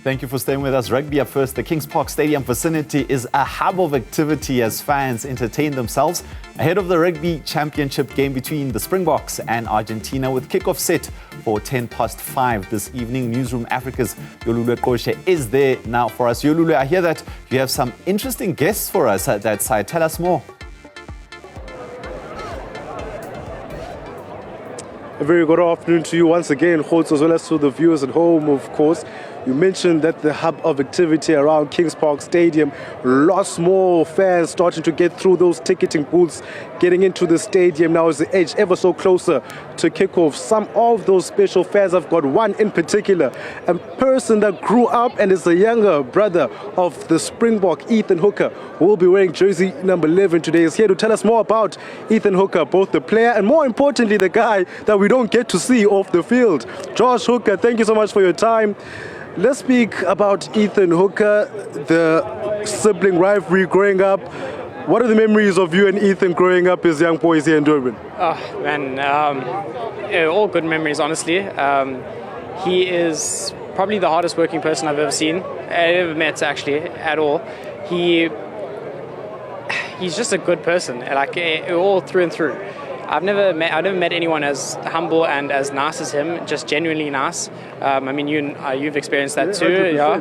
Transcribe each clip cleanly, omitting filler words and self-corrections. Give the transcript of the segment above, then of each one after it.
Thank you for staying with us. Rugby up first. The Kings Park Stadium vicinity is a hub of activity as fans entertain themselves ahead of the Rugby Championship game between the Springboks and Argentina, with kickoff set for 5:10 this evening. Newzroom Afrika's Yolulwe Qoshe is there now for us. Yolulwe, I hear that you have some interesting guests for us at that side. Tell us more. A very good afternoon to you once again, Qoshe, as well as to the viewers at home, of course. You mentioned that the hub of activity around Kings Park Stadium, lots more fans starting to get through those ticketing booths, getting into the stadium now as the edge ever so closer to kickoff. Some of those special fans, I've got one in particular, a person that grew up and is a younger brother of the Springbok, Ethan Hooker, who will be wearing jersey number 11 today, is here to tell us more about Ethan Hooker, both the player and more importantly the guy that we don't get to see off the field. Josh Hooker, thank you so much for your time. Let's speak about Ethan Hooker, the sibling rivalry growing up. What are the memories of you and Ethan growing up as young boys here in Durban? Oh man, all good memories, honestly. He is probably the hardest working person I've ever seen, ever met actually, at all. He's just a good person, like all through and through. I've never met anyone as humble and as nice as him, just genuinely nice. I mean, you've experienced that too, yeah.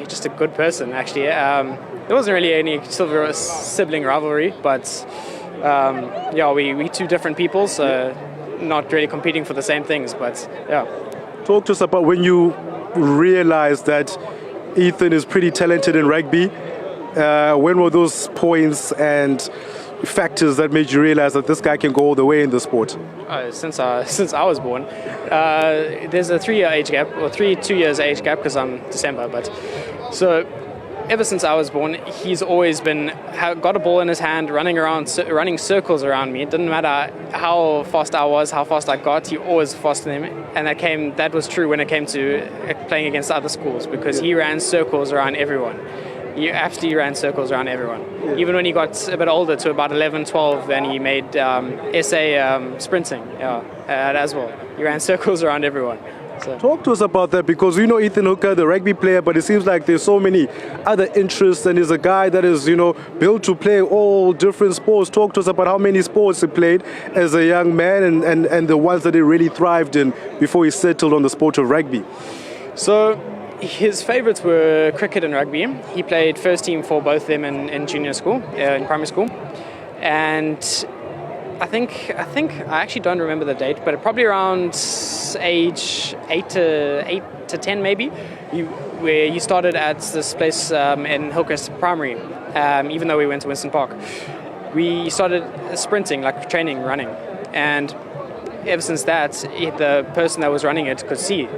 He's just a good person, actually. There wasn't really any sibling rivalry, but we two different people, so not really competing for the same things, but yeah. Talk to us about when you realized that Ethan is pretty talented in rugby. When were those points and factors that made you realize that this guy can go all the way in the sport? Since I was born, there's a 3-year age gap, or 2 years age gap, because I'm December. But so ever since I was born, he's always got a ball in his hand, running circles around me. It didn't matter how fast I was, how fast I got, he always faster than me. And that was true when it came to playing against other schools, because he ran circles around everyone. He absolutely ran circles around everyone. Yeah. Even when he got a bit older, to about 11, 12, then he made SA sprinting as well. He ran circles around everyone. So. Talk to us about that, because we know Ethan Hooker, the rugby player, but it seems like there's so many other interests, and he's a guy that is, built to play all different sports. Talk to us about how many sports he played as a young man and the ones that he really thrived in before he settled on the sport of rugby. So his favourites were cricket and rugby. He played first team for both of them in junior school, in primary school. And I actually don't remember the date, but probably around age 8 to 10 maybe, where he started at this place in Hillcrest Primary, even though we went to Winston Park. We started sprinting, like training, running. And ever since that, the person that was running it could see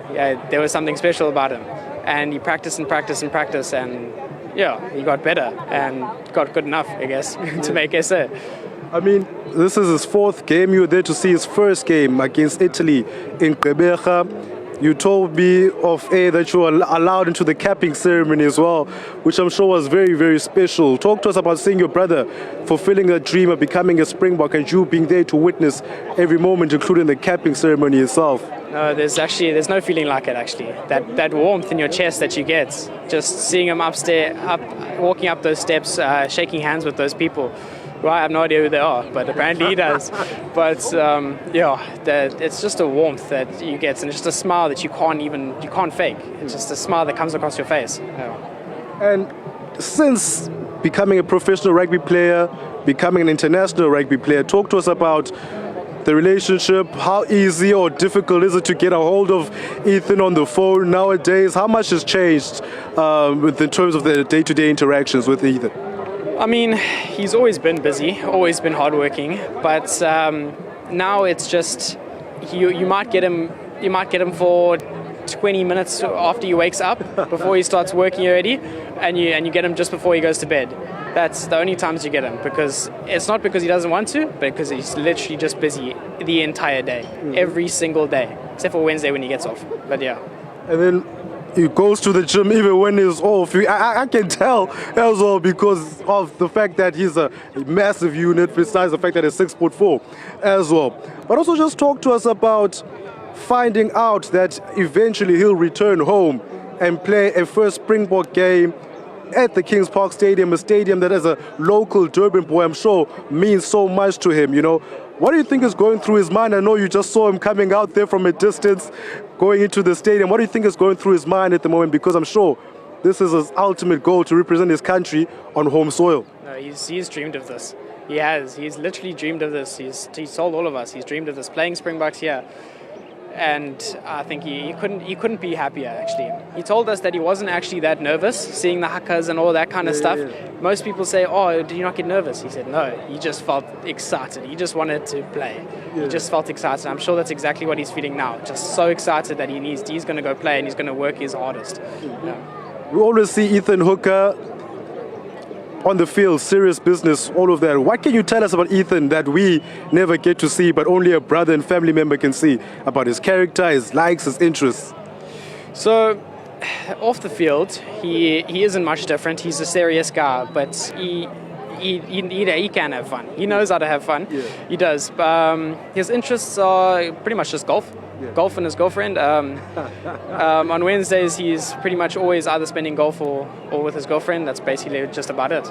there was something special about him. And he practiced and practiced and practiced, and he got better and got good enough, I guess, to make SA. I mean, this is his 4th game. You were there to see his first game against Italy in Qoshe. You told me off air that you were allowed into the capping ceremony as well, which I'm sure was very, very special. Talk to us about seeing your brother fulfilling a dream of becoming a Springbok, and you being there to witness every moment, including the capping ceremony itself. There's no feeling like it, actually. That warmth in your chest that you get, just seeing him walking up those steps, shaking hands with those people. Well, I have no idea who they are, but apparently he does. But it's just a warmth that you get, and it's just a smile that you can't fake. It's just a smile that comes across your face. Yeah. And since becoming a professional rugby player, becoming an international rugby player, talk to us about the relationship. How easy or difficult is it to get a hold of Ethan on the phone nowadays? How much has changed in terms of the day-to-day interactions with Ethan? I mean, he's always been busy, always been hardworking, but now it's just you might get him for 20 minutes after he wakes up, before he starts working already, and you get him just before he goes to bed. That's the only times you get him, because it's not because he doesn't want to, but because he's literally just busy the entire day, every single day, except for Wednesday when he gets off. But yeah. And then he goes to the gym even when he's off. I can tell as well, because of the fact that he's a massive unit, besides the fact that he's 6'4" as well. But also just talk to us about finding out that eventually he'll return home and play a first Springbok game at the Kings Park Stadium, a stadium that as a local Durban boy, I'm sure means so much to him, you know. What do you think is going through his mind? I know you just saw him coming out there from a distance, going into the stadium. What do you think is going through his mind at the moment? Because I'm sure this is his ultimate goal, to represent his country on home soil. No, he's dreamed of this. He has. He's literally dreamed of this. He's told all of us he's dreamed of this, playing Springboks here. And I think he couldn't be happier, actually. He told us that he wasn't actually that nervous, seeing the hakas and all that kind of stuff. Yeah. Most people say, oh, did you not get nervous? He said, no, he just felt excited. He just wanted to play. Yeah. He just felt excited. I'm sure that's exactly what he's feeling now. Just so excited that he's going to go play and he's going to work his hardest. Mm-hmm. Yeah. We always see Ethan Hooker on the field, serious business, all of that. What can you tell us about Ethan that we never get to see, but only a brother and family member can see, about his character, his likes, his interests? So, off the field, he isn't much different. He's a serious guy, but he can have fun. He knows how to have fun. Yeah. He does. His interests are pretty much just golf. Yeah. Golf and his girlfriend. On Wednesdays, he's pretty much always either spending golf or with his girlfriend. That's basically just about it.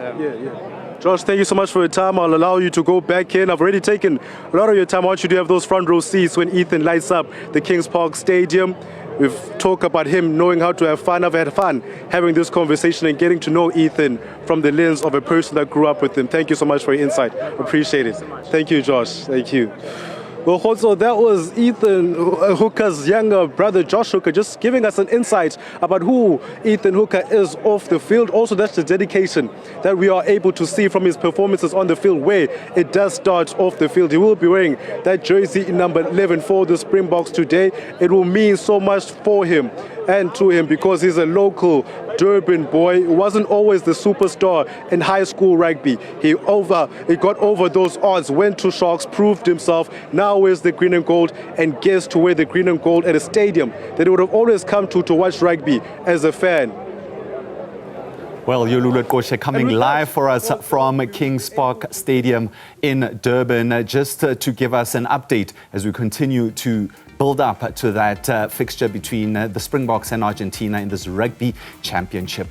Josh, thank you so much for your time. I'll allow you to go back in. I've already taken a lot of your time. I want you to have those front row seats when Ethan lights up the Kings Park Stadium. We've talked about him knowing how to have fun. I've had fun having this conversation and getting to know Ethan from the lens of a person that grew up with him. Thank you so much for your insight. Appreciate it. Thank you, Josh. Thank you. Well, also, that was Ethan Hooker's younger brother, Josh Hooker, just giving us an insight about who Ethan Hooker is off the field. Also, that's the dedication that we are able to see from his performances on the field, where it does start off the field. He will be wearing that jersey number 11 for the Springboks today. It will mean so much for him and to him because he's a local Durban boy. He wasn't always the superstar in high school rugby. He got over those odds, went to Sharks, proved himself. Now wears the green and gold and gets to wear the green and gold at a stadium that he would have always come to watch rugby as a fan. Well, Yolulwe Qoshe coming live for us from Kings Park Stadium in Durban, just to give us an update as we continue to build up to that fixture between the Springboks and Argentina in this Rugby Championship.